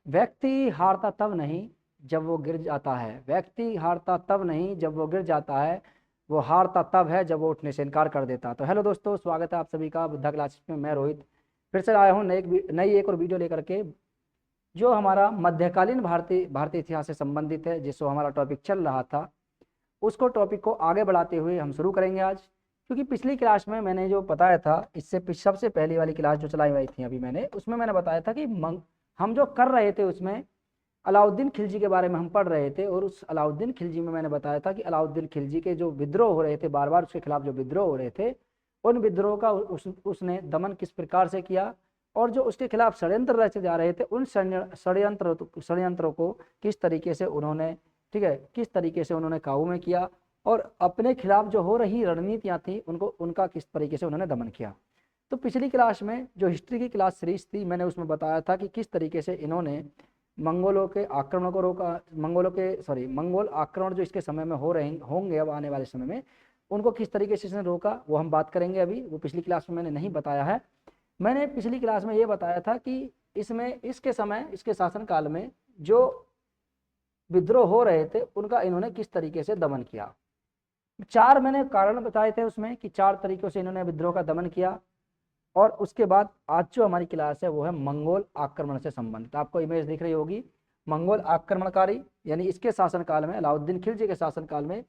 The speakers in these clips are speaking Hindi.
व्यक्ति हारता तब नहीं जब वो गिर जाता है, व्यक्ति हारता तब नहीं जब वो गिर जाता है, वो हारता तब है जब वो उठने से इनकार कर देता। तो हेलो दोस्तों, स्वागत है आप सभी का बुद्धा क्लासेस में। मैं रोहित फिर से आया हूँ नई एक और वीडियो लेकर के, जो हमारा मध्यकालीन भारतीय भारतीय इतिहास से संबंधित है। जिसको हमारा टॉपिक चल रहा था, उसको टॉपिक को आगे बढ़ाते हुए हम शुरू करेंगे आज। क्योंकि पिछली क्लास में मैंने जो बताया था, इससे सबसे पहली वाली क्लास जो चलाई हुई थी अभी मैंने, उसमें मैंने बताया था कि हम जो कर रहे थे उसमें अलाउद्दीन खिलजी के बारे में हम पढ़ रहे थे। और उस अलाउद्दीन खिलजी में मैंने बताया था कि अलाउद्दीन खिलजी के जो विद्रोह हो रहे थे, बार बार उसके खिलाफ जो विद्रोह हो रहे थे, उन विद्रोह का उसने दमन किस प्रकार से किया, और जो उसके खिलाफ षड्यंत्र रचे जा रहे थे, उन षड्यंत्रों को किस तरीके से उन्होंने, ठीक है, किस तरीके से उन्होंने काबू में किया, और अपने खिलाफ जो हो रही रणनीतियां थी उनका किस तरीके से उन्होंने दमन किया। तो पिछली क्लास में जो हिस्ट्री की क्लास सीरीज थी, मैंने उसमें बताया था कि किस तरीके से इन्होंने मंगोलों के आक्रमण को रोका, मंगोल आक्रमण जो इसके समय में हो रहे होंगे अब आने वाले समय में, उनको किस तरीके से इसने रोका, वो हम बात करेंगे अभी। वो पिछली क्लास में मैंने नहीं बताया है। मैंने पिछली क्लास में ये बताया था कि इसमें इसके शासनकाल में जो विद्रोह हो रहे थे उनका इन्होंने किस तरीके से दमन किया। चार मैंने कारण बताए थे उसमें कि चार तरीकों से इन्होंने विद्रोह का दमन किया। और उसके बाद आज जो हमारी क्लास है वो है मंगोल आक्रमण से संबंधित। आपको इमेज दिख रही होगी, मंगोल आक्रमणकारी, यानी इसके शासनकाल में, अलाउद्दीन खिलजी के शासनकाल में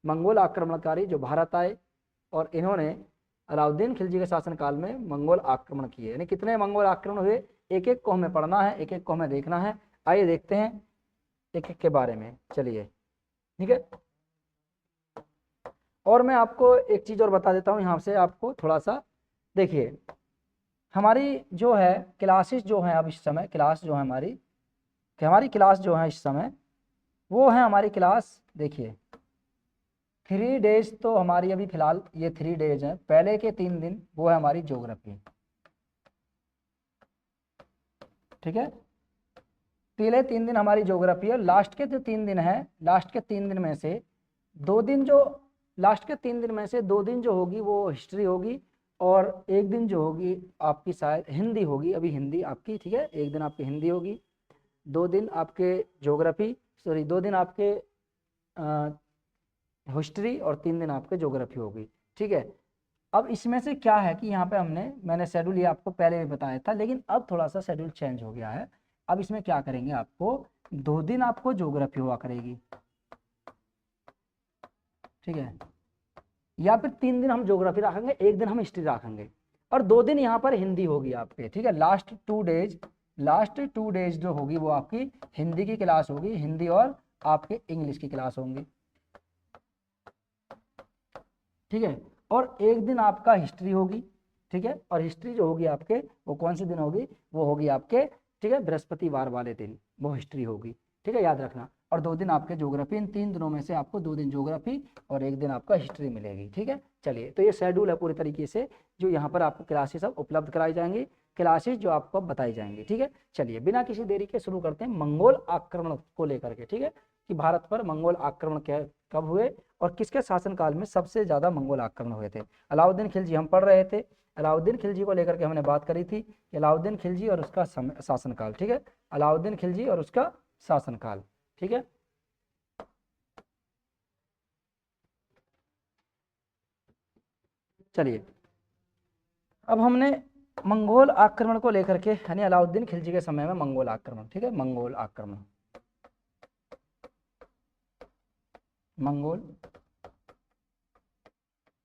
मंगोल आक्रमणकारी जो भारत आए, और इन्होंने अलाउद्दीन खिलजी के शासनकाल में मंगोल आक्रमण किए। यानी कितने मंगोल आक्रमण हुए, एक एक को हमें पढ़ना है, एक एक को हमें देखना है। आइए देखते हैं एक एक के बारे में, चलिए, ठीक है। और मैं आपको एक चीज और बता देता हूँ यहाँ से, आपको थोड़ा सा देखिए, हमारी जो है क्लासेस जो है अब इस समय, क्लास जो है हमारी क्लास जो है इस समय, वो है हमारी क्लास, देखिए 3 डेज तो हमारी अभी फिलहाल ये 3 डेज है। पहले के 3 दिन वो है हमारी ज्योग्राफी, ठीक है। पहले 3 दिन हमारी ज्योग्राफी है। लास्ट के जो 3 दिन है, लास्ट के 3 दिन में से 2 दिन जो, लास्ट के 3 दिन में से 2 दिन जो होगी वो हिस्ट्री होगी, और एक दिन जो होगी आपकी शायद हिंदी होगी, अभी हिंदी आपकी, ठीक है। एक दिन आपकी हिंदी होगी, 2 दिन आपके ज्योग्राफी, 2 दिन आपके हिस्ट्री, और 3 दिन आपके ज्योग्राफी होगी, ठीक है। अब इसमें से क्या है कि यहाँ पे मैंने शेड्यूल ये आपको पहले भी बताया था, लेकिन अब थोड़ा सा शेड्यूल चेंज हो गया है। अब इसमें क्या करेंगे, आपको 2 दिन आपको ज्योग्राफी हुआ करेगी, ठीक है, या फिर 3 दिन हम ज्योग्राफी रखेंगे, एक दिन हम हिस्ट्री रखेंगे, और 2 दिन यहाँ पर हिंदी होगी आपके, ठीक है। लास्ट 2 डेज जो होगी वो आपकी हिंदी की क्लास होगी, हिंदी और आपके इंग्लिश की क्लास होंगी, ठीक है। और एक दिन आपका हिस्ट्री होगी, ठीक है। और हिस्ट्री जो होगी आपके, वो कौन से दिन होगी, वो होगी आपके, ठीक है, बृहस्पतिवार वाले दिन वो हिस्ट्री होगी, ठीक है, याद रखना। और 2 दिन आपके ज्योग्राफी, इन 3 दिनों में से आपको 2 दिन ज्योग्राफी और एक दिन आपका हिस्ट्री मिलेगी, ठीक है। चलिए, तो ये शेड्यूल है पूरी तरीके से, जो यहाँ पर आपको क्लासेस सब उपलब्ध कराई जाएंगी, क्लासेस जो आपको बताई जाएंगी, ठीक है। चलिए, बिना किसी देरी के शुरू करते हैं मंगोल आक्रमण को लेकर के, ठीक है, कि भारत पर मंगोल आक्रमण कब हुए और किसके शासनकाल में सबसे ज्यादा मंगोल आक्रमण हुए थे। अलाउद्दीन खिलजी हम पढ़ रहे थे, अलाउद्दीन खिलजी को लेकर के हमने बात करी थी कि अलाउद्दीन खिलजी और उसका शासनकाल, ठीक है, अलाउद्दीन खिलजी और उसका शासनकाल, ठीक है। चलिए, अब हमने मंगोल आक्रमण को लेकर के, यानी अलाउद्दीन खिलजी के समय में मंगोल आक्रमण, ठीक है, मंगोल आक्रमण, मंगोल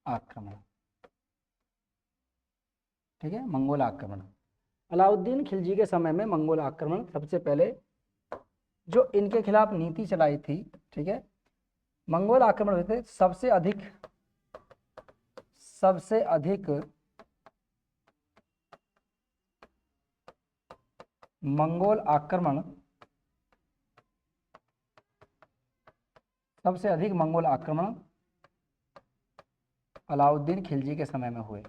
आक्रमण, ठीक है, मंगोल आक्रमण। अलाउद्दीन खिलजी के समय में मंगोल आक्रमण, सबसे पहले जो इनके खिलाफ नीति चलाई थी, ठीक है, मंगोल आक्रमण हुए थे। सबसे अधिक मंगोल आक्रमण, सबसे अधिक मंगोल आक्रमण अलाउद्दीन खिलजी के समय में हुए,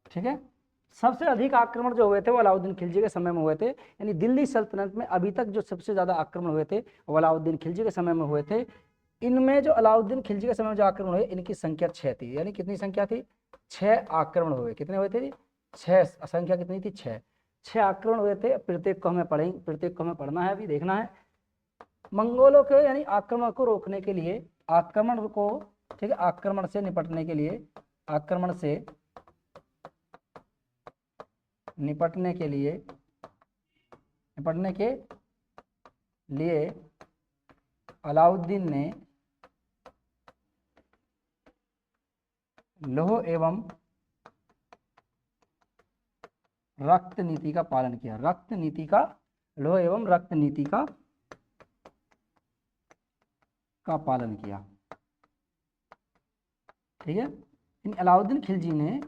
ठीक है। सबसे अधिक आक्रमण जो हुए थे वो अलाउद्दीन खिलजी के समय में हुए थे। यानी दिल्ली सल्तनत में अभी तक जो सबसे ज्यादा आक्रमण हुए थे वो अलाउद्दीन खिलजी के समय में हुए थे। इनमें जो अलाउद्दीन खिलजी के समय में जो आक्रमण हुए इनकी संख्या 6 थी। यानी कितनी संख्या थी? 6 आक्रमण हुए। कितने हुए थे? 6। संख्या कितनी थी? 6। 6 आक्रमण हुए थे। प्रत्येक को हमें पढ़ेंगे, प्रत्येक को हमें पढ़ना है, अभी देखना है। मंगोलों के यानी आक्रमण को रोकने के लिए, आक्रमण को, ठीक है, आक्रमण से निपटने के लिए, आक्रमण से निपटने के लिए अलाउद्दीन ने लौह एवं रक्त नीति का पालन किया। रक्त नीति का, लौह एवं रक्त नीति का पालन किया। ठीक है। इन अलाउद्दीन खिलजी ने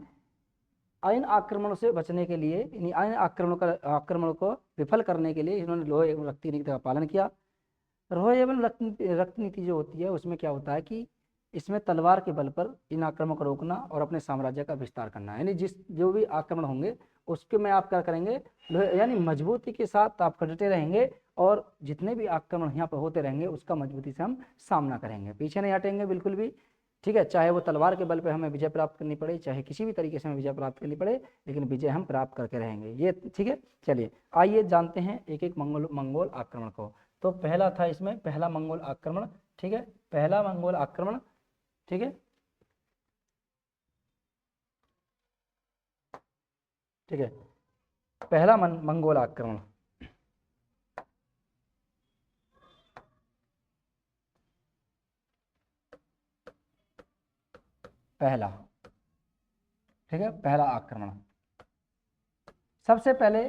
इन आक्रमणों से बचने के लिए, इन आक्रमणों को विफल करने के लिए इन्होंने लौह एवं रक्त नीति का पालन किया। लौह एवं रक्त नीति जो होती है उसमें क्या होता है कि इसमें तलवार के बल पर इन आक्रमणों को रोकना और अपने साम्राज्य का विस्तार करना। यानी जो भी आक्रमण होंगे उसके में आप क्या करेंगे, यानी मजबूती के साथ आप डटे रहेंगे और जितने भी आक्रमण यहाँ पर होते रहेंगे उसका मजबूती से हम सामना करेंगे, पीछे नहीं हटेंगे बिल्कुल भी। ठीक है, चाहे वो तलवार के बल पे हमें विजय प्राप्त करनी पड़े, चाहे किसी भी तरीके से हमें विजय प्राप्त करनी पड़े, लेकिन विजय हम प्राप्त करके रहेंगे ये। ठीक है, चलिए आइए जानते हैं एक एक मंगोल आक्रमण को। तो पहला था इसमें, पहला मंगोल आक्रमण। ठीक है, पहला मंगोल आक्रमण। ठीक है, ठीक है, पहला मंगोल आक्रमण। पहला, ठीक है, पहला आक्रमण सबसे पहले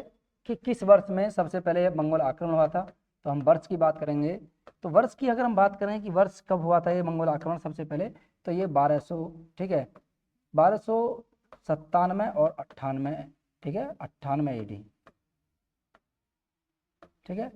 कि किस वर्ष में सबसे पहले मंगोल आक्रमण हुआ था, तो हम वर्ष की बात करेंगे। तो वर्ष की अगर हम बात करें कि वर्ष कब हुआ था ये मंगोल आक्रमण सबसे पहले, तो ये 1200, ठीक है, 1297 और 98, ठीक है, 98 AD। ठीक है,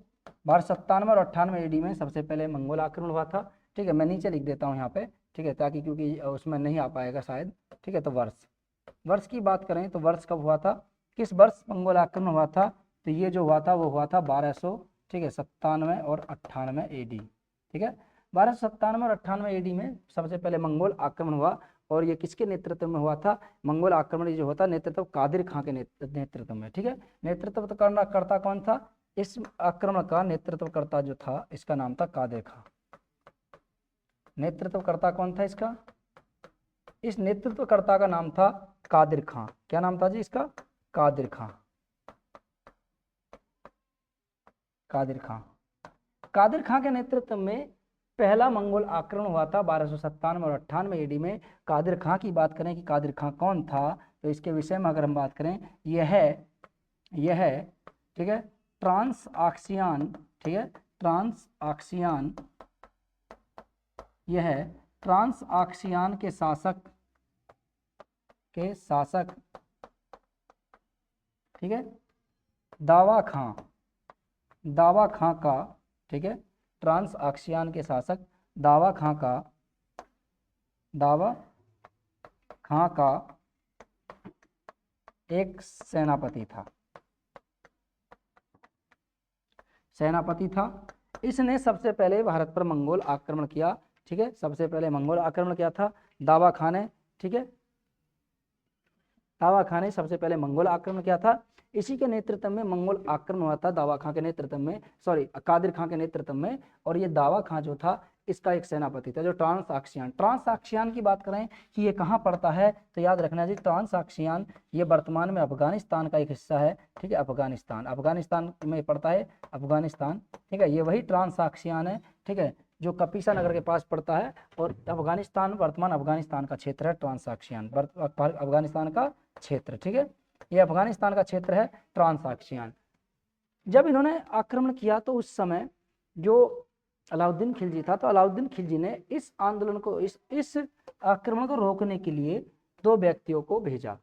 1297 और 98 AD में सबसे पहले मंगोल आक्रमण हुआ था। ठीक है, मैं नीचे लिख देता हूँ यहाँ पे, ठीक है, ताकि क्योंकि उसमें नहीं आ पाएगा शायद। ठीक है, तो वर्ष की बात करें तो वर्ष कब हुआ था, किस वर्ष मंगोल आक्रमण हुआ था, तो ये जो हुआ था वो हुआ था 1200, ठीक है, 97 और 98 AD। ठीक है, 1297 और 98 AD में सबसे पहले मंगोल आक्रमण हुआ। और ये किसके नेतृत्व में हुआ था? मंगोल आक्रमण जो होता नेतृत्व कादिर खां के नेतृत्व में। ठीक है, नेतृत्व करना करता कौन था? इस आक्रमण का नेतृत्वकर्ता जो था इसका नाम था कादिर खां। नेतृत्वकर्ता कौन था इसका? इस नेतृत्वकर्ता का नाम था कादिर खां। क्या नाम था जी इसका? कादिर खां। कादिर खां, कादिर खां के नेतृत्व में पहला मंगोल आक्रमण हुआ था 1297 और 98 AD में। कादिर खां की बात करें कि कादिर खां कौन था, तो इसके विषय में अगर हम बात करें, यह ठीक है, ट्रांस आक्सियान, ठीक है, ट्रांस आक्सियान, यह ट्रांस आक्सियान के शासक, ठीक है, दावा खां का, ठीक है, ट्रांस आक्सियान के शासक दावा खां का एक सेनापति था। इसने सबसे पहले भारत पर मंगोल आक्रमण किया। ठीक है, सबसे पहले मंगोल आक्रमण किया था दावा खां ने। ठीक है, दावा खां ने सबसे पहले मंगोल आक्रमण किया था। इसी के नेतृत्व में मंगोल आक्रमण हुआ था, दावा खां के नेतृत्व में, सॉरी कादिर खां के नेतृत्व में। और ये दावा खां जो था इसका एक सेनापति था जो ट्रांस आक्सियान की बात करें कि ये कहाँ पड़ता है, तो याद रखना जी, ट्रांस आक्सियान ये वर्तमान में अफगानिस्तान का एक हिस्सा है। ठीक है, अफगानिस्तान में पड़ता है, अफगानिस्तान। ठीक है, ये वही ट्रांस आक्सियान है, ठीक है, जो कपिसा नगर के पास पड़ता है। और अफगानिस्तान, वर्तमान अफगानिस्तान का क्षेत्र है ट्रांस आक्सियान, अफगानिस्तान का क्षेत्र। ठीक है, ये अफगानिस्तान का क्षेत्र है ट्रांस आक्सियान। जब इन्होंने आक्रमण किया तो उस समय जो अलाउद्दीन खिलजी था, तो अलाउद्दीन खिलजी ने इस आंदोलन को, इस आक्रमण को रोकने के लिए 2 व्यक्तियों को भेजा।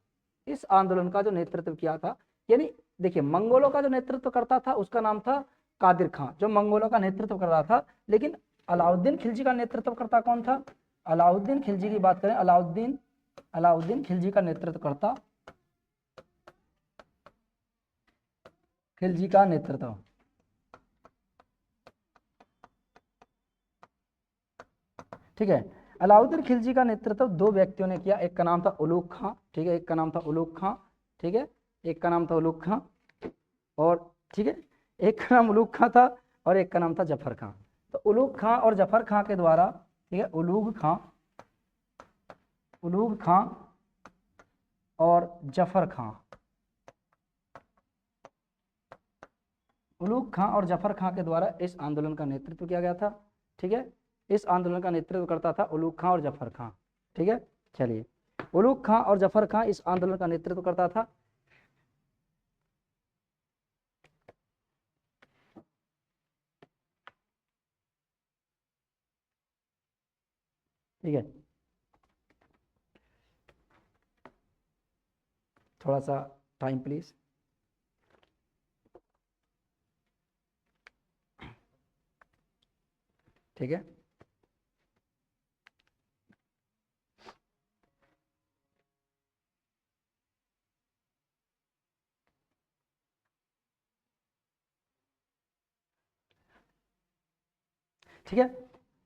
इस आंदोलन का जो नेतृत्व किया था, यानी देखिए, मंगोलों का जो नेतृत्व करता था उसका नाम था कादिर खां, जो मंगोलों का नेतृत्व कर रहा था। लेकिन अलाउद्दीन खिलजी का नेतृत्व करता कौन था? अलाउद्दीन खिलजी की बात करें, अलाउद्दीन खिलजी का नेतृत्व करता, खिलजी का नेतृत्व ठीक है। अलाउद्दीन खिलजी का नेतृत्व दो व्यक्तियों ने किया, एक का नाम था उलूग खां, ठीक है, एक का नाम था उलूग खां, ठीक है, एक का नाम था उलूग खां, और ठीक है, एक का नाम उलूग खां था और एक का नाम था जफर खां। तो उलूग खां और जफर खां के द्वारा, ठीक है, उलूग खां और जफर खां, उलूग खां और जफर खां के द्वारा इस आंदोलन का नेतृत्व किया गया था। ठीक है, इस आंदोलन का नेतृत्व करता था उलूग खां और जफर खां। ठीक है, चलिए, उलूग खां और जफर खां इस आंदोलन का नेतृत्व करता था। ठीक है, थोड़ा सा टाइम प्लीज। ठीक है, ठीक है,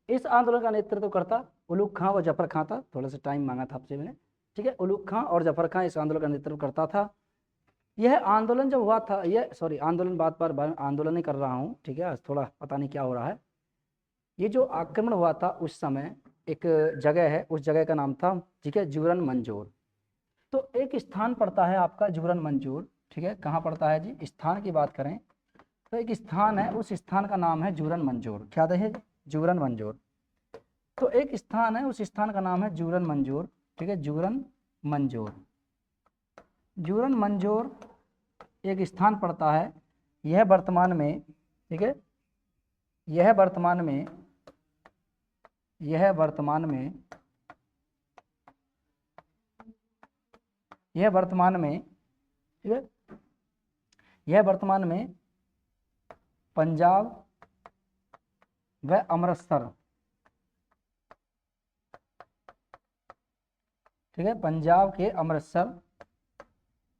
इस आंदोलन का नेतृत्व करता उलूग खां व जफर खां था। थोड़ा सा टाइम मांगा था आपसे मैंने। ठीक है, उलूग खां और जफर खां इस आंदोलन का नेतृत्व करता था। यह आंदोलन जब हुआ था, यह सॉरी आंदोलन बार आंदोलन ही कर रहा हूँ। ठीक है, आज थोड़ा पता नहीं क्या हो रहा है। ये जो आक्रमण हुआ था उस समय, एक जगह है, उस जगह का नाम था, ठीक है, जूरन मंजूर। तो एक स्थान पड़ता है आपका जूरन मंजूर। ठीक है, कहाँ पड़ता है जी, स्थान की बात करें तो एक स्थान है, उस स्थान का नाम है जूरन मंजूर। क्या है, जूरन मंजूर। तो एक स्थान है, उस स्थान का नाम है जूरन मंजूर। ठीक है, जूरन मंजूर, जूरन मंजूर एक स्थान पड़ता है। यह वर्तमान में, ठीक है, यह वर्तमान में, यह वर्तमान में, यह वर्तमान में, ठीक है, यह वर्तमान में पंजाब व अमृतसर, ठीक है, पंजाब के अमृतसर,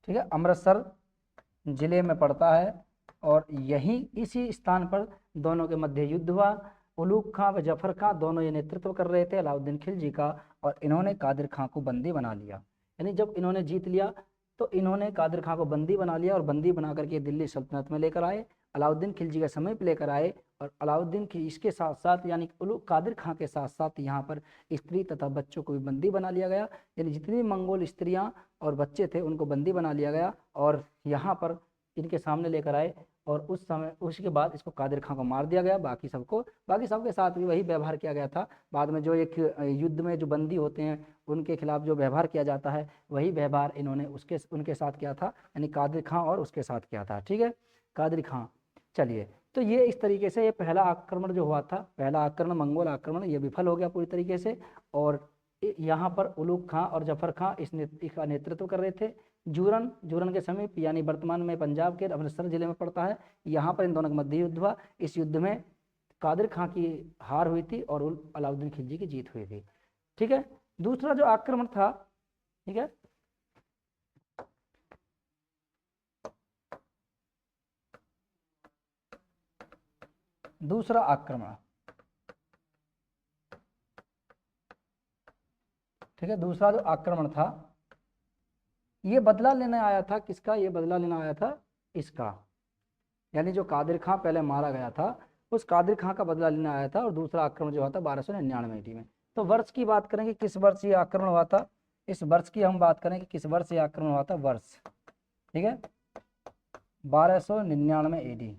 ठीक है, अमृतसर जिले में पड़ता है। और यही इसी स्थान पर दोनों के मध्य युद्ध हुआ। उलूग खां व जफर खां दोनों ये नेतृत्व कर रहे थे अलाउद्दीन खिलजी का, और इन्होंने कादिर खां को बंदी बना लिया। यानी जब इन्होंने जीत लिया तो इन्होंने कादिर खां को बंदी बना लिया, और बंदी बना करके दिल्ली सल्तनत में लेकर आए, अलाउद्दीन खिलजी के समय पर लेकर आए। और अलाउद्दीन की इसके साथ साथ, यानी उलूग कादिर खां के साथ साथ यहाँ पर स्त्री तथा बच्चों को भी बंदी बना लिया गया। यानी जितनी मंगोल स्त्रियाँ और बच्चे थे उनको बंदी बना लिया गया और यहाँ पर इनके सामने लेकर आए। और उस समय, उसके बाद इसको कादिर खां को मार दिया गया। बाकी सबके साथ भी वही व्यवहार किया गया था। बाद में जो एक युद्ध में जो बंदी होते हैं उनके खिलाफ जो व्यवहार किया जाता है, वही व्यवहार इन्होंने उनके साथ किया था, यानी कादिर खां और उसके साथ किया था। ठीक है, कादिर खां। चलिए, तो ये इस तरीके से ये पहला आक्रमण जो हुआ था, पहला आक्रमण, मंगोल आक्रमण, ये विफल हो गया पूरी तरीके से। और यहाँ पर उलूग खां और जफर खां इसका नेतृत्व कर रहे थे। जूरन के समीप, यानी वर्तमान में पंजाब के अमृतसर जिले में पड़ता है। यहाँ पर इन दोनों का मध्य युद्ध हुआ। इस युद्ध में कादिर खां की हार हुई थी और अलाउद्दीन खिलजी की जीत हुई थी। ठीक है, दूसरा जो आक्रमण था, ठीक है, दूसरा आक्रमण, ठीक है, दूसरा जो आक्रमण था ये बदला लेने आया था। किसका, ये बदला लेना आया था इसका, यानी जो कादिर खां पहले मारा गया था उस कादिर खां का बदला लेने आया था। और दूसरा आक्रमण जो हुआ था 1299 ईस्वी में। तो वर्ष की बात करेंगे, किस वर्ष ये आक्रमण हुआ था, इस वर्ष की हम बात करें कि किस वर्ष ये आक्रमण हुआ था, वर्ष, ठीक है, 1299 AD,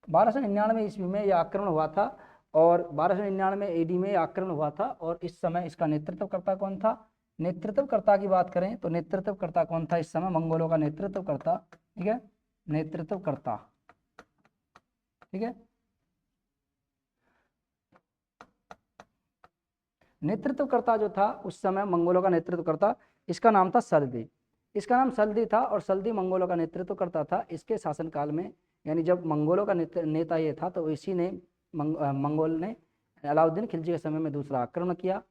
1299 ईस्वी में यह आक्रमण हुआ था। और 1299 AD में आक्रमण हुआ था। और इस समय इसका नेतृत्वकर्ता कौन था, नेतृत्वकर्ता की बात करें तो नेतृत्वकर्ता कौन था इस समय, मंगोलों का नेतृत्वकर्ता, ठीक है, नेतृत्वकर्ता, ठीक है, नेतृत्वकर्ता जो था उस समय मंगोलों का नेतृत्वकर्ता, इसका नाम था सल्दी, इसका नाम सल्दी था। और सल्दी मंगोलों का नेतृत्व करता था। इसके शासनकाल में, यानी जब मंगोलों का नेता ये था तो इसी ने मंगोल ने अलाउद्दीन खिलजी के समय में दूसरा आक्रमण किया।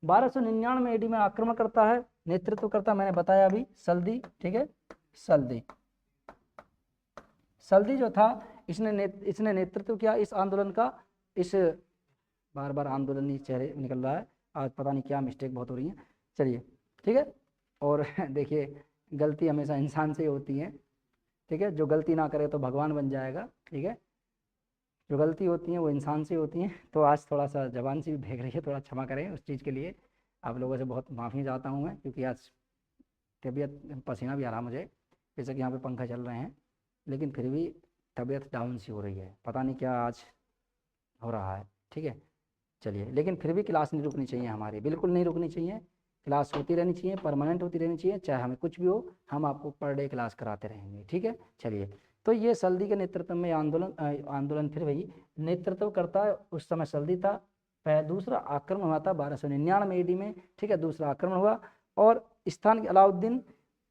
1299 AD में आक्रमण करता है, नेतृत्व करता मैंने बताया अभी, सल्दी, ठीक है, सल्दी। सल्दी जो था इसने नेतृत्व किया इस आंदोलन का, इस बार बार आंदोलनी चेहरे निकल रहा है, आज पता नहीं क्या मिस्टेक बहुत हो रही है। चलिए ठीक है। और देखिए गलती हमेशा इंसान से ही होती है, ठीक है। जो गलती ना करे तो भगवान बन जाएगा, ठीक है। जो गलती होती है वो इंसान से होती है। तो आज थोड़ा सा जबान से भी भेग रही है, थोड़ा क्षमा करें उस चीज़ के लिए। आप लोगों से बहुत माफ़ी चाहता हूँ मैं, क्योंकि आज तबीयत, पसीना भी आ रहा मुझे, जैसे कि यहाँ पे पंखा चल रहे हैं, लेकिन फिर भी तबीयत डाउन सी हो रही है, पता नहीं क्या आज हो रहा है, ठीक है। चलिए, लेकिन फिर भी क्लास नहीं रुकनी चाहिए हमारी, बिल्कुल नहीं रुकनी चाहिए। क्लास होती रहनी चाहिए, परमानेंट होती रहनी चाहिए, चाहे हमें कुछ भी हो, हम आपको पर डे क्लास कराते रहेंगे, ठीक है। चलिए, तो ये सल्दी के नेतृत्व में आंदोलन फिर वही नेतृत्व करता है, उस समय सल्दी था। दूसरा आक्रमण हुआ था 1299 ईडी में, ठीक है, दूसरा आक्रमण हुआ। और स्थान के अलाउद्दीन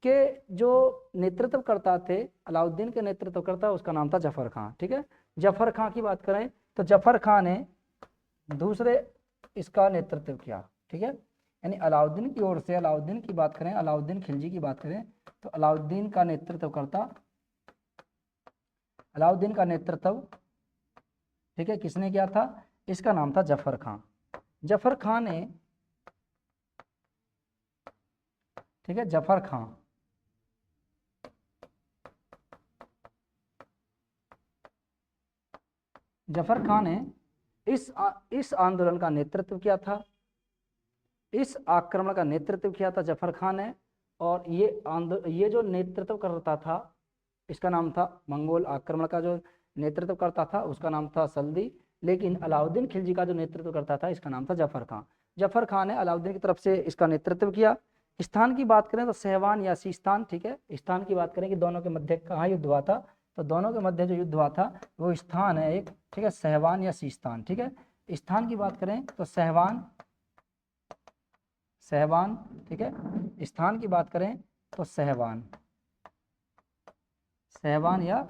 के जो नेतृत्व करता थे, अलाउद्दीन के नेतृत्व करता, उसका नाम था जफर खां, ठीक है। जफर खां की बात करें तो जफर खां ने दूसरे इसका नेतृत्व किया, ठीक है। यानी अलाउद्दीन की ओर से, अलाउद्दीन की बात करें, अलाउद्दीन खिलजी की बात करें, तो अलाउद्दीन का नेतृत्व करता, अलाउद्दीन का नेतृत्व, ठीक है, किसने किया था? इसका नाम था जफर खां। जफर खां ने, ठीक है, जफर खां, जफर खां ने इस आंदोलन का नेतृत्व किया था, इस आक्रमण का नेतृत्व किया था जफर खां ने। और ये जो नेतृत्व करता था, इसका नाम था, मंगोल आक्रमण का जो नेतृत्व करता था उसका नाम था सल्दी। लेकिन अलाउद्दीन खिलजी का जो नेतृत्व करता था इसका नाम था जफर खां। जफर खां ने अलाउद्दीन की तरफ से इसका नेतृत्व किया। स्थान की बात करें तो सहवान या सीस्तान, ठीक है। स्थान की बात करें कि दोनों के मध्य कहाँ युद्ध हुआ था, तो दोनों के मध्य जो युद्ध हुआ था वो स्थान है एक, ठीक है, सहवान या सीस्तान, ठीक है। स्थान की बात करें तो सहवान, सहवान, ठीक है। स्थान की बात करें तो सहवान, सहवान या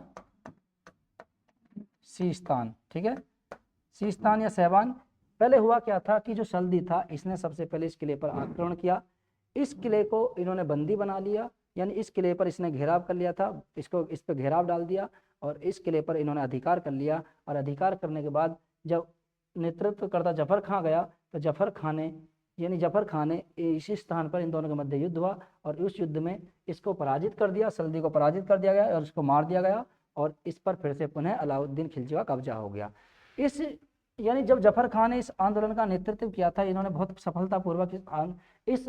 सीस्तान, ठीक है, सीस्तान या सहवान। पहले हुआ क्या था कि जो सल्दी था इसने सबसे पहले इस किले पर आक्रमण किया, इस किले को इन्होंने बंदी बना लिया, यानी इस किले पर इसने घेराव कर लिया था, इसको इस पर घेराव डाल दिया और इस किले पर इन्होंने अधिकार कर लिया। और अधिकार करने के बाद जब नेतृत्व करता जफर खां गया, तो जफर खां ने, यानी जफर खां ने इसी स्थान पर इन दोनों के मध्य युद्ध हुआ और उस युद्ध में इसको पराजित कर दिया, सल्दी को पराजित कर दिया गया और इसको मार दिया गया। और इस पर फिर से पुनः अलाउद्दीन खिलजी का कब्जा हो गया। इस, यानी जब जफर खान ने इस आंदोलन का नेतृत्व किया था, इन्होंने बहुत सफलतापूर्वक इस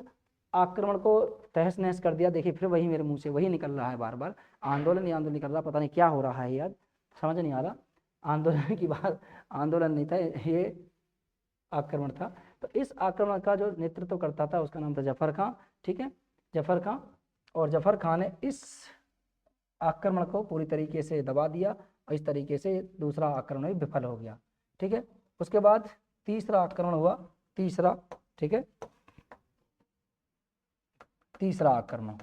आक्रमण को तहस नहस कर दिया। देखिए फिर वही मेरे मुंह से वही निकल रहा है बार बार, आंदोलन ही आंदोलन निकल रहा, पता नहीं क्या हो रहा है यार, समझ नहीं आ रहा। आंदोलन की बात, आंदोलन नहीं था ये, आक्रमण था। तो इस आक्रमण का जो नेतृत्व करता था उसका नाम था जफर खां, ठीक है, जफर खां। और जफर खां ने इस आक्रमण को पूरी तरीके से दबा दिया और इस तरीके से दूसरा आक्रमण भी विफल हो गया, ठीक है। उसके बाद तीसरा आक्रमण हुआ, तीसरा, ठीक है, तीसरा आक्रमण,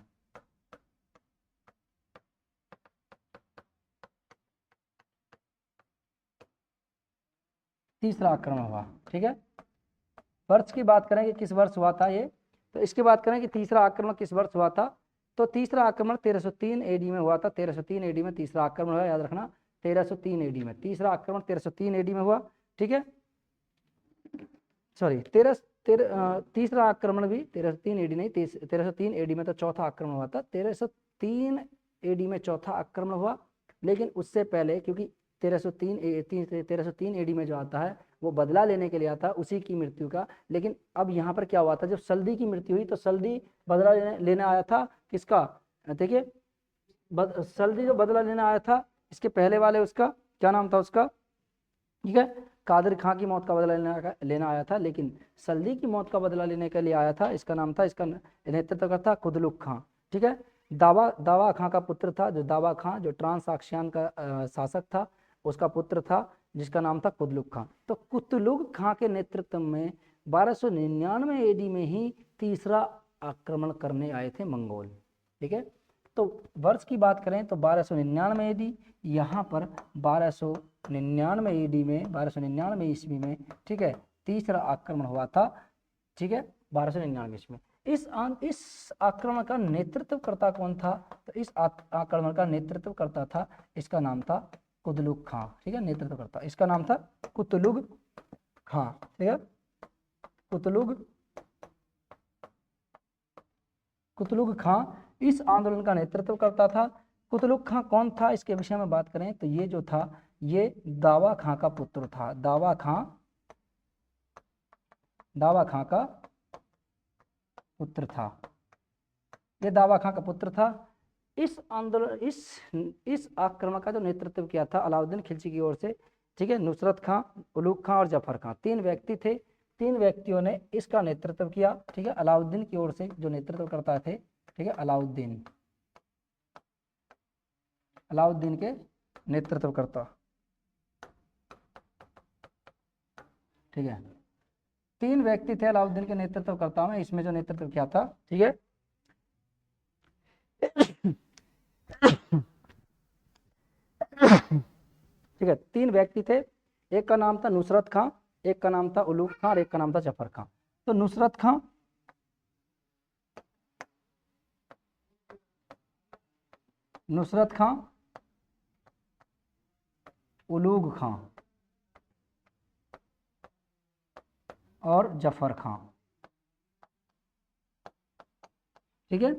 तीसरा आक्रमण हुआ, ठीक है। वर्ष की बात करें कि किस वर्ष हुआ था ये, तो इसकी बात करें कि तीसरा आक्रमण किस वर्ष हुआ था, तो तीसरा आक्रमण 1303 एडी में हुआ था। 1303 एडी में तीसरा आक्रमण हुआ, याद रखना, 1303 एडी में तीसरा आक्रमण 1303 एडी में हुआ, ठीक है। सॉरी, तीसरा आक्रमण भी 1303 एडी नहीं, 1303 एडी में तो चौथा आक्रमण हुआ था। 1303 एडी में चौथा आक्रमण हुआ, लेकिन उससे पहले, क्योंकि 1303 एडी में जो आता है वो बदला लेने के लिए आता है उसी की मृत्यु का। लेकिन अब यहाँ पर क्या हुआ था, जब सल्दी की मृत्यु हुई तो सल्दी बदला लेने आया था किसका, देखिए सल्दी जो बदला लेने आया था, इसके पहले वाले उसका क्या नाम था उसका, ठीक है, कादर खां की मौत का बदला लेना आया था, लेकिन सल्दी की मौत का बदला लेने के लिए आया था, इसका नाम था, इसका नेतृत्व करता कुतलुक खां, ठीक है। दावा खां का पुत्र था, जो दावा खां जो ट्रांस का शासक था उसका पुत्र था, जिसका नाम था कुतलुक खां। तो कुतलुक खां के नेतृत्व में 1299 एडी में ही तीसरा आक्रमण करने आए थे मंगोल, ठीक है। तो वर्ष की बात करें तो 1299 एडी, यहाँ पर 1299 एडी में, 1299 ईस्वी में, ठीक है, तीसरा आक्रमण हुआ था, ठीक है, 1299 ईस्वी में। इस आक्रमण का नेतृत्व करता कौन था, तो इस आक्रमण का नेतृत्व करता था, इसका नाम था कुतलुक खां, ठीक है, नेतृत्व करता, इसका नाम था कुतलुग खां, ठीक है। कुतलुग खां इस आंदोलन का नेतृत्व करता था। कुतलुग खां कौन था, इसके विषय में बात करें तो ये जो था ये दावा खां का पुत्र था। दावा खां का पुत्र था, ये दावा खां का पुत्र था। इस आंदोलन इस आक्रमण का जो नेतृत्व किया था अलाउद्दीन खिलजी की ओर से, ठीक है। नुसरत खां, उलूग खां और जफर खां, तीन व्यक्ति थे। तीन व्यक्तियों ने इसका नेतृत्व किया, ठीक है। अलाउद्दीन की ओर से जो नेतृत्व करता थे, ठीक है, अलाउद्दीन के नेतृत्व करता, ठीक है। तीन व्यक्ति थे अलाउद्दीन के नेतृत्व करता में, इसमें जो नेतृत्व किया था, ठीक है। ठीक है, तीन व्यक्ति थे। एक का नाम था नुसरत खां, एक का नाम था उलूग खां और एक का नाम था जफर खां। तो नुसरत खां, उलूग खां और जफर खां, ठीक है।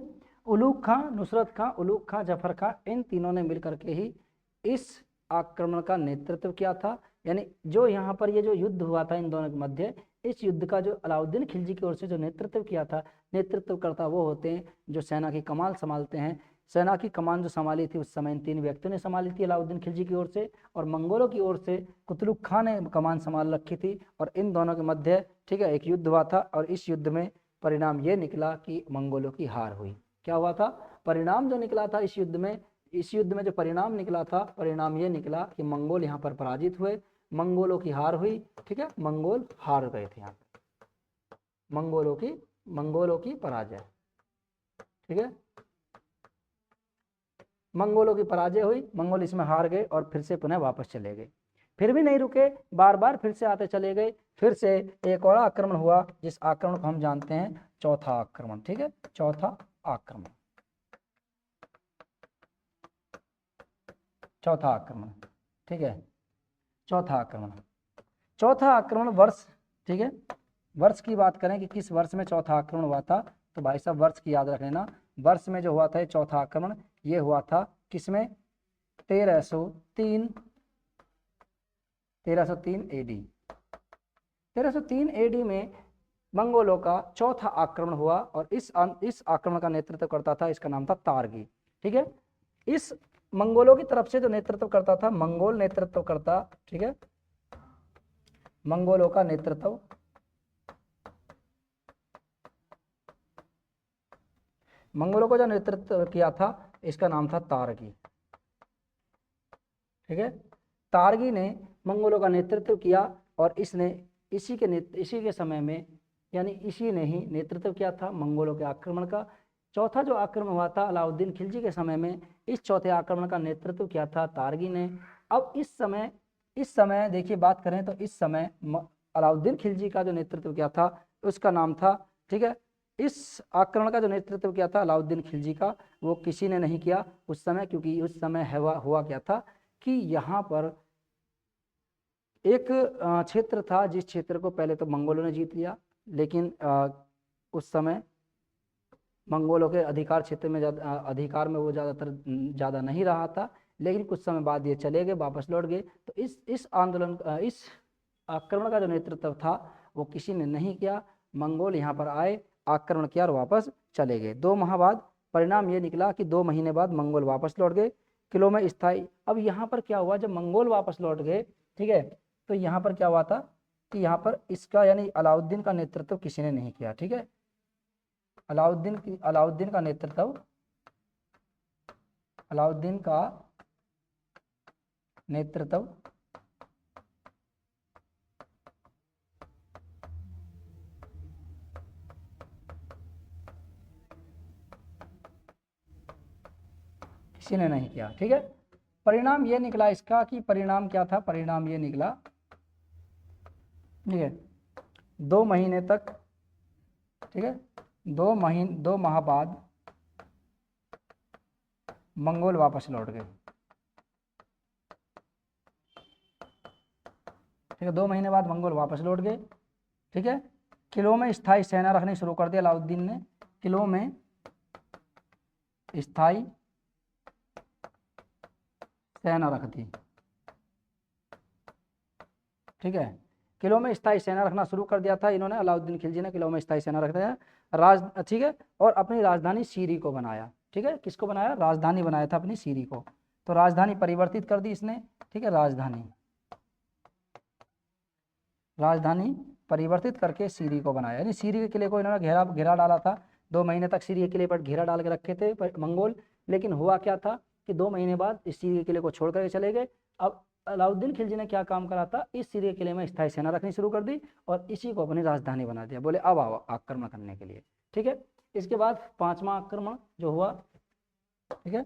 उलूग खां, नुसरत खां, उलूग खां, जफर खां, इन तीनों ने मिलकर के ही इस आक्रमण का नेतृत्व किया था। यानी जो यहाँ पर ये जो युद्ध हुआ था इन दोनों के मध्य, इस युद्ध का जो अलाउद्दीन खिलजी की ओर से जो नेतृत्व किया था, नेतृत्वकर्ता वो होते हैं जो सेना की कमान संभालते हैं। सेना की कमान जो संभाली थी उस समय इन तीन व्यक्तियों ने संभाली थी अलाउद्दीन खिलजी की ओर से, और मंगोलों की ओर से कुतलुग खां ने कमान संभाल रखी थी। और इन दोनों के मध्य, ठीक है, एक युद्ध हुआ था और इस युद्ध में परिणाम ये निकला कि मंगोलों की हार हुई। क्या हुआ था, परिणाम जो निकला था इस युद्ध में, जो परिणाम निकला था, परिणाम ये निकला कि मंगोल यहाँ पर पराजित हुए, मंगोलों की हार हुई, ठीक है। मंगोल हार गए थे यहाँ पर, मंगोलों की पराजय, ठीक है। मंगोलों की पराजय हुई, मंगोल इसमें हार गए और फिर से पुनः वापस चले गए। फिर भी नहीं रुके, बार बार फिर से आते चले गए। फिर से एक और आक्रमण हुआ, जिस आक्रमण को हम जानते हैं चौथा आक्रमण, ठीक है। चौथा आक्रमण, ठीक है। चौथा आक्रमण वर्ष, ठीक है। वर्ष की बात करें कि किस वर्ष में चौथा आक्रमण हुआ था, तो भाई साहब वर्ष की याद रख लेना। वर्ष में जो हुआ था चौथा आक्रमण, ये हुआ था किसमें, 1303 एडी। 1303 एडी में मंगोलों का चौथा आक्रमण हुआ और इस आक्रमण का नेतृत्व करता था, इसका नाम था तारगी, ठीक है। इस मंगोलों की तरफ से जो नेतृत्व करता था मंगोल नेतृत्व करता, ठीक है। मंगोलों का नेतृत्व, मंगोलों को जो नेतृत्व किया था इसका नाम था तारगी, ठीक है। तारगी ने मंगोलों का नेतृत्व किया और इसने इसी के समय में, यानी इसी ने ही नेतृत्व किया था मंगोलों के आक्रमण का। चौथा जो आक्रमण हुआ था अलाउद्दीन खिलजी के समय में, इस चौथे आक्रमण का नेतृत्व किया था तारगी ने। अब इस समय देखिए बात करें तो इस समय अलाउद्दीन खिलजी का जो नेतृत्व किया था उसका नाम था, ठीक है। इस आक्रमण का जो नेतृत्व किया था अलाउद्दीन खिलजी का, वो किसी ने नहीं किया उस समय, क्योंकि उस समय हुआ क्या था कि यहाँ पर एक क्षेत्र था जिस क्षेत्र को पहले तो मंगोलों ने जीत लिया, लेकिन उस समय मंगोलों के अधिकार क्षेत्र में अधिकार में वो ज़्यादा नहीं रहा था। लेकिन कुछ समय बाद ये चले गए, वापस लौट गए। तो इस आक्रमण का जो नेतृत्व था वो किसी ने नहीं किया। मंगोल यहाँ पर आए, आक्रमण किया और वापस चले गए। 2 माह बाद परिणाम ये निकला कि 2 महीने बाद मंगोल वापस लौट गए, किलों में स्थायी। अब यहाँ पर क्या हुआ, जब मंगोल वापस लौट गए, ठीक है, तो यहाँ पर क्या हुआ था कि यहाँ पर इसका यानी अलाउद्दीन का नेतृत्व किसी ने नहीं किया, ठीक है। अलाउद्दीन का नेतृत्व किसी ने नहीं किया, ठीक है। परिणाम ये निकला इसका कि परिणाम क्या था, परिणाम ये निकला, ठीक है, 2 महीने तक, ठीक है, 2 माह बाद मंगोल वापस लौट गए, ठीक है। 2 महीने बाद मंगोल वापस लौट गए, ठीक है। किलों में स्थायी सेना रखनी शुरू कर दिया अलाउद्दीन ने, किलों में स्थायी सेना रख दी, ठीक है। किलों में स्थायी सेना रखना शुरू कर दिया था इन्होंने, अलाउद्दीन खिलजी ने किलों में स्थायी सेना रख दिया ठीक है। और अपनी राजधानी सीरी को बनाया, ठीक है। किसको बनाया? राजधानी बनाया था अपनी सीरी को। तो राजधानी परिवर्तित कर दी इसने, ठीक है। राजधानी परिवर्तित करके सीरी को बनाया, यानी सीरी के किले को इन्होंने घेरा डाला था। 2 महीने तक सीरी के किले पर घेरा डाल के रखे थे मंगोल, लेकिन हुआ क्या था कि 2 महीने बाद इस सीरी के किले को छोड़ करके चले गए। अब अलाउद्दीन खिलजी ने क्या काम करा था, इस सीरी के किले में स्थायी सेना रखनी शुरू कर दी और इसी को अपनी राजधानी बना दिया। बोले अब आओ आक्रमण करने के लिए, ठीक है। इसके बाद 5वां आक्रमण जो हुआ, ठीक है,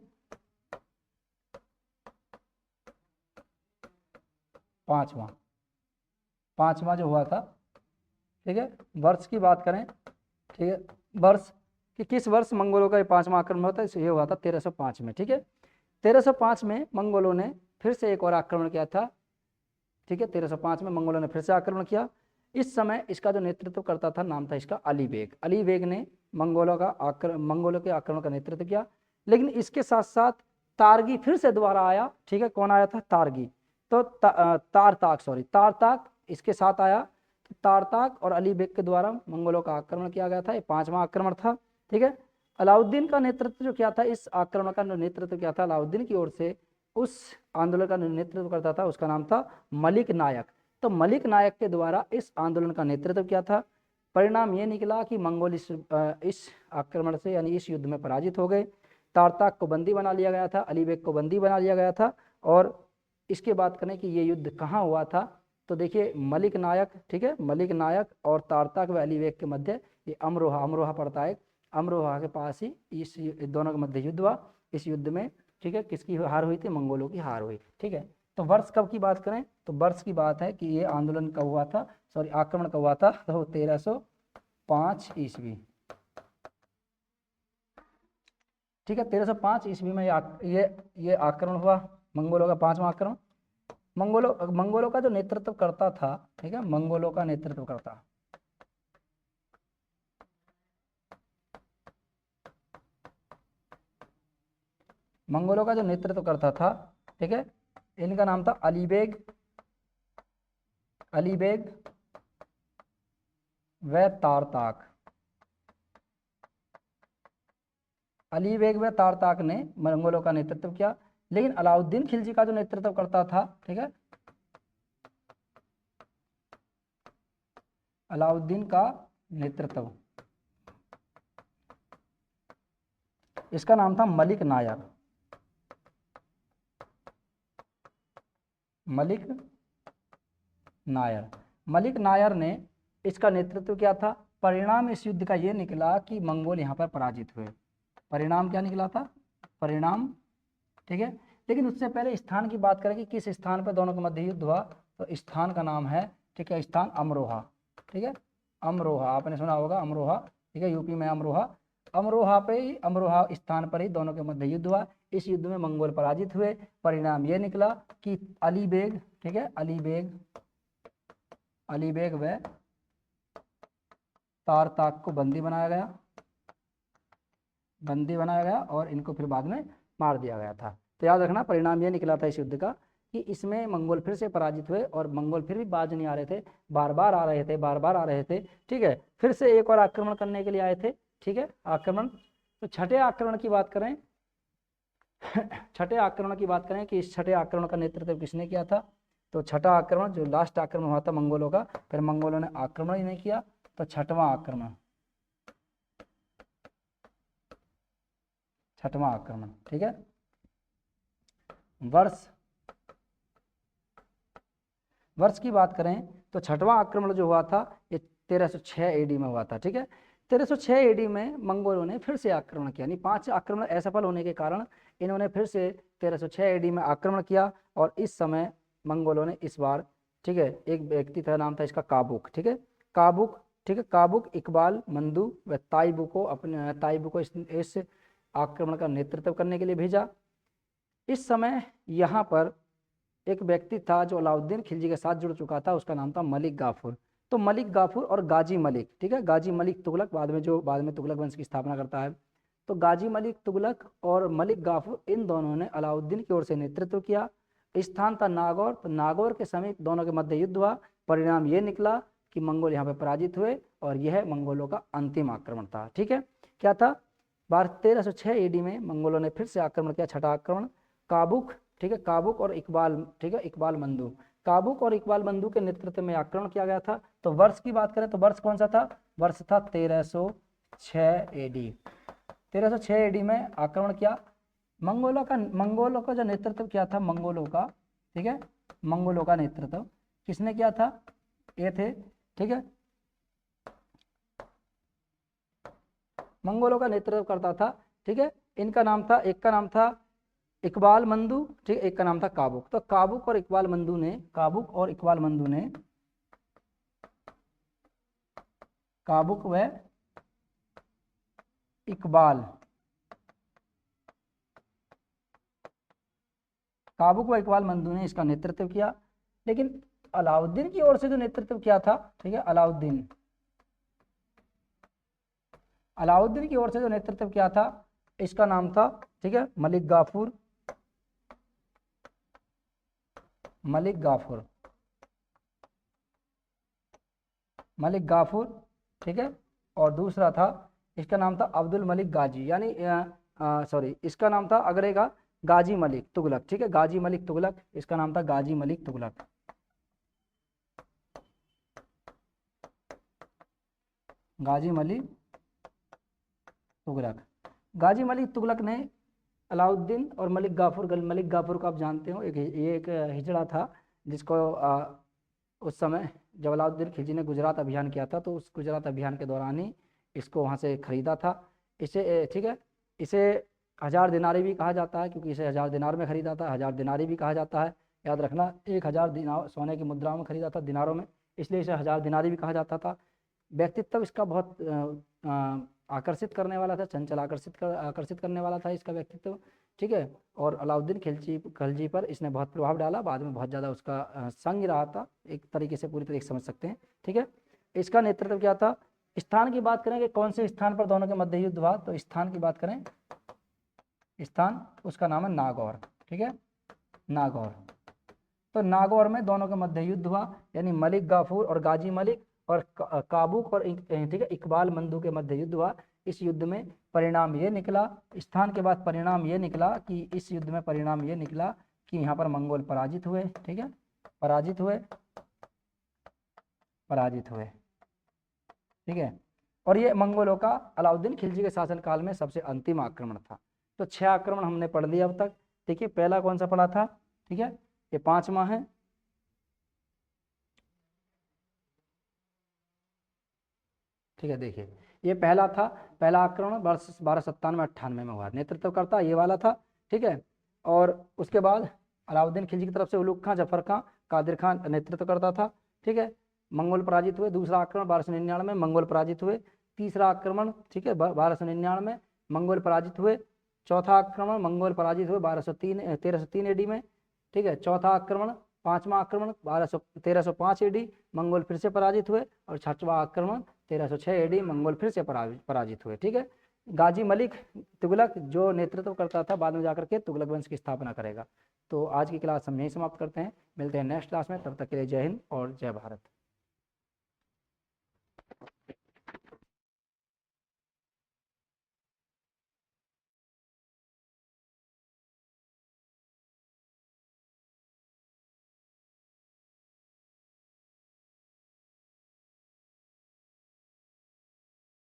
5वां जो हुआ था, ठीक है। वर्ष की बात करें, ठीक है, वर्ष कि किस वर्ष मंगोलों का ये 5वां आक्रमण होता है, ये हुआ था 1305 में, ठीक है। 1305 में मंगोलों ने फिर से एक और आक्रमण किया था, ठीक है। 1305 में मंगोलों ने फिर से आक्रमण किया। इस समय इसका जो नेतृत्व करता था नाम था इसका अली बेग। अली बेग ने मंगोलों के आक्रमण का नेतृत्व किया, लेकिन इसके साथ साथ तारगी फिर से दोबारा आया, ठीक है। कौन आया था? तारगी। तो तारताक इसके साथ आया। तो तारताक और अली बेग के द्वारा मंगोलों का आक्रमण किया गया था। ये 5वां आक्रमण था, ठीक है। अलाउद्दीन का नेतृत्व जो किया था, इस आक्रमण का नेतृत्व किया था अलाउद्दीन की ओर से, उस आंदोलन का नेतृत्व करता था, उसका नाम था मलिक नायक। तो मलिक नायक के द्वारा इस आंदोलन का नेतृत्व किया था। परिणाम ये निकला कि मंगोल इस आक्रमण से यानी इस युद्ध में पराजित हो गए। तारताक को बंदी बना लिया गया था, अली बेग को बंदी बना लिया गया था। और इसके बात करें कि ये युद्ध कहाँ हुआ था, तो देखिए मलिक नायक, ठीक है, मलिक नायक और तारताक व अली बेग के मध्य ये अमरोहा पड़ता है, अमरोहा के पास ही इस दोनों के मध्य युद्ध हुआ। इस युद्ध में, ठीक है, किसकी हार हुई थी? मंगोलों की हार हुई, ठीक है। तो वर्ष कब की बात करें, तो वर्ष की बात है कि ये आंदोलन कब हुआ था, सॉरी आक्रमण कब हुआ था, तो 1305 ईस्वी, ठीक है। 1305 ईस्वी में ये आक्रमण हुआ, मंगोलों का 5वां आक्रमण। मंगोलों का जो नेतृत्व करता था, ठीक है, मंगोलों का नेतृत्व करता था, ठीक है, इनका नाम था अली बेग व तारताक। अली बेग व तारताक ने मंगोलों का नेतृत्व किया, लेकिन अलाउद्दीन खिलजी का जो नेतृत्व करता था, ठीक है, अलाउद्दीन का नेतृत्व, इसका नाम था मलिक नायर। मलिक नायर ने इसका नेतृत्व किया था। परिणाम इस युद्ध का यह निकला कि मंगोल यहाँ पर पराजित हुए। परिणाम क्या निकला था? परिणाम, ठीक है। लेकिन उससे पहले स्थान की बात करें कि किस स्थान पर दोनों के मध्य युद्ध हुआ, तो स्थान का नाम है, ठीक है, स्थान अमरोहा, ठीक है, अमरोहा, आपने सुना होगा अमरोहा, ठीक है, यूपी में अमरोहा स्थान पर ही दोनों के मध्य युद्ध हुआ। इस युद्ध में मंगोल पराजित हुए। परिणाम यह निकला कि अली बेग, ठीक है, अली बेग व तारताक को बंदी बनाया गया और इनको फिर बाद में मार दिया गया था। तो याद रखना, परिणाम यह निकला था इस युद्ध का कि इसमें मंगोल फिर से पराजित हुए और मंगोल फिर भी बाज नहीं आ रहे थे, बार बार आ रहे थे, ठीक है। फिर से एक और आक्रमण करने के लिए आए थे, ठीक है, आक्रमण। तो छठे आक्रमण की बात करें कि इस छठे आक्रमण का नेतृत्व किसने किया था, तो छठा आक्रमण जो लास्ट आक्रमण हुआ था मंगोलों का, फिर मंगोलों ने आक्रमण ही नहीं किया, तो छठवां आक्रमण, ठीक है। वर्ष की बात करें तो छठवां आक्रमण जो हुआ था ये 1306 एडी में हुआ था, ठीक है। 1306 एडी में मंगोलों ने फिर से आक्रमण किया, यानी 5 आक्रमण असफल होने के कारण इन्होंने फिर से 1306 एडी में आक्रमण किया। और इस समय मंगोलों ने इस बार, ठीक है, एक व्यक्ति था, नाम था इसका काबुक, ठीक है, काबुक इकबाल मंदू व ताइबू को इस आक्रमण का नेतृत्व करने के लिए भेजा। इस समय यहाँ पर एक व्यक्ति था जो अलाउद्दीन खिलजी के साथ जुड़ चुका था, उसका नाम था मलिक गाफुर। तो मलिक गाफुर और गाजी मलिक, ठीक है, गाजी मलिक तुगलक बाद में तुगलक वंश की स्थापना करता है। तो गाजी मलिक तुगलक और मलिक गाफुर इन दोनों ने अलाउद्दीन की ओर से नेतृत्व किया। स्थान था नागौर। तो नागौर के समीप दोनों के मध्य युद्ध हुआ। परिणाम ये निकला कि मंगोल यहाँ पे पराजित हुए और यह मंगोलों का अंतिम आक्रमण था। ठीक है, क्या था, 1306 ईडी में मंगोलों ने फिर से आक्रमण किया, छठा आक्रमण। काबुक, ठीक है, काबुक और इकबाल, ठीक है, इकबाल मंदू, काबुक और इकबाल मंदू के नेतृत्व में आक्रमण किया गया था। तो वर्ष की बात करें तो वर्ष कौन सा था, वर्ष था 1306 एडी। 1306 एडी में आक्रमण किया। मंगोलों का जो नेतृत्व किया था मंगोलों का, ठीक है, मंगोलों का नेतृत्व किसने किया था, ये थे, ठीक है, मंगोलों का नेतृत्व करता था। ठीक है, इनका नाम था, एक का नाम था इकबाल मंदू, ठीक, एक का नाम था काबुक। तो काबुक और इकबाल मंदू ने, काबुक और इकबाल मंदू ने, काबुक व इकबाल, काबुक व इकबाल मंदू ने इसका नेतृत्व किया। लेकिन अलाउद्दीन की ओर से जो नेतृत्व किया था, ठीक है, अलाउद्दीन की ओर से जो नेतृत्व किया था इसका नाम था, ठीक है, मलिक गाफुर, मलिक गाफुर, मलिक गाफुर, ठीक है। और दूसरा था, इसका नाम था अब्दुल मलिक गाजी, यानी सॉरी, इसका नाम था अगरेगा गाजी मलिक तुगलक, ठीक है, गाजी मलिक तुगलक, इसका नाम था गाजी मलिक तुगलक, गाजी मलिक तुगलक। गाजी मलिक तुगलक ने अलाउद्दीन और मलिक गाफुर को आप जानते हो, ये एक हिजड़ा था जिसको उस समय जब अलाउद्दीन खिलजी ने गुजरात अभियान किया था, तो उस गुजरात अभियान के दौरान ही इसको वहाँ से खरीदा था। इसे, ठीक है, इसे 1000 दिनारी भी कहा जाता है, क्योंकि इसे 1000 दिनार में खरीदा था। 1000 दिनारी भी कहा जाता है, याद रखना, 1000 दिनार सोने की मुद्राओं में खरीदा था, दिनारों में, इसलिए इसे 1000 दिनारी भी कहा जाता था। व्यक्तित्व इसका बहुत आकर्षित करने वाला था, चंचल आकर्षित करने वाला था इसका व्यक्तित्व, ठीक है। और अलाउद्दीन खिलजी पर इसने बहुत प्रभाव डाला, बाद में बहुत ज़्यादा उसका संग रहा था, एक तरीके से, पूरी तरीके से समझ सकते हैं, ठीक है। इसका नेतृत्व क्या था। स्थान की बात करें कि कौन से स्थान पर दोनों के मध्य युद्ध हुआ, तो स्थान की बात करें, स्थान उसका नाम है नागौर, ठीक है, नागौर। तो नागौर में दोनों के मध्य युद्ध हुआ, यानी मलिक गाफूर और गाजी मलिक और काबुक और, ठीक है, इकबाल मंदू के मध्य युद्ध हुआ। इस युद्ध में परिणाम ये निकला, स्थान के बाद परिणाम ये निकला कि इस युद्ध में परिणाम ये निकला कि यहाँ पर मंगोल पराजित हुए, ठीक है, पराजित हुए, ठीक है। और ये मंगोलों का अलाउद्दीन खिलजी के शासनकाल में सबसे अंतिम आक्रमण था। तो 6 आक्रमण हमने पढ़ लिया अब तक। देखिए, पहला कौन सा पढ़ा था, ठीक है, ये 5वां है, ठीक है। देखिए, ये पहला था, पहला आक्रमण वर्ष 1297-98 में हुआ, नेतृत्व करता ये वाला था, ठीक है। और उसके बाद अलाउद्दीन खिलजी की तरफ से उलुग खां, जफर खां, कादिर खान नेतृत्व करता था, ठीक है। मंगोल पराजित हुए। दूसरा आक्रमण 1299 में मंगोल पराजित हुए। तीसरा आक्रमण, ठीक है, 1299 में मंगोल पराजित हुए। चौथा आक्रमण मंगोल पराजित हुए 1303 एडी में, ठीक है। चौथा आक्रमण, 5वां आक्रमण 1305 एडी, मंगोल फिर से पराजित हुए। और 6वां आक्रमण 1306 एडी, मंगोल फिर से पराजित हुए, ठीक है। गाजी मलिक तुगलक जो नेतृत्व करता था, बाद में जाकर के तुगलक वंश की स्थापना करेगा। तो आज की क्लास हम यहीं समाप्त करते हैं, मिलते हैं नेक्स्ट क्लास में, तब तक के लिए जय हिंद और जय भारत।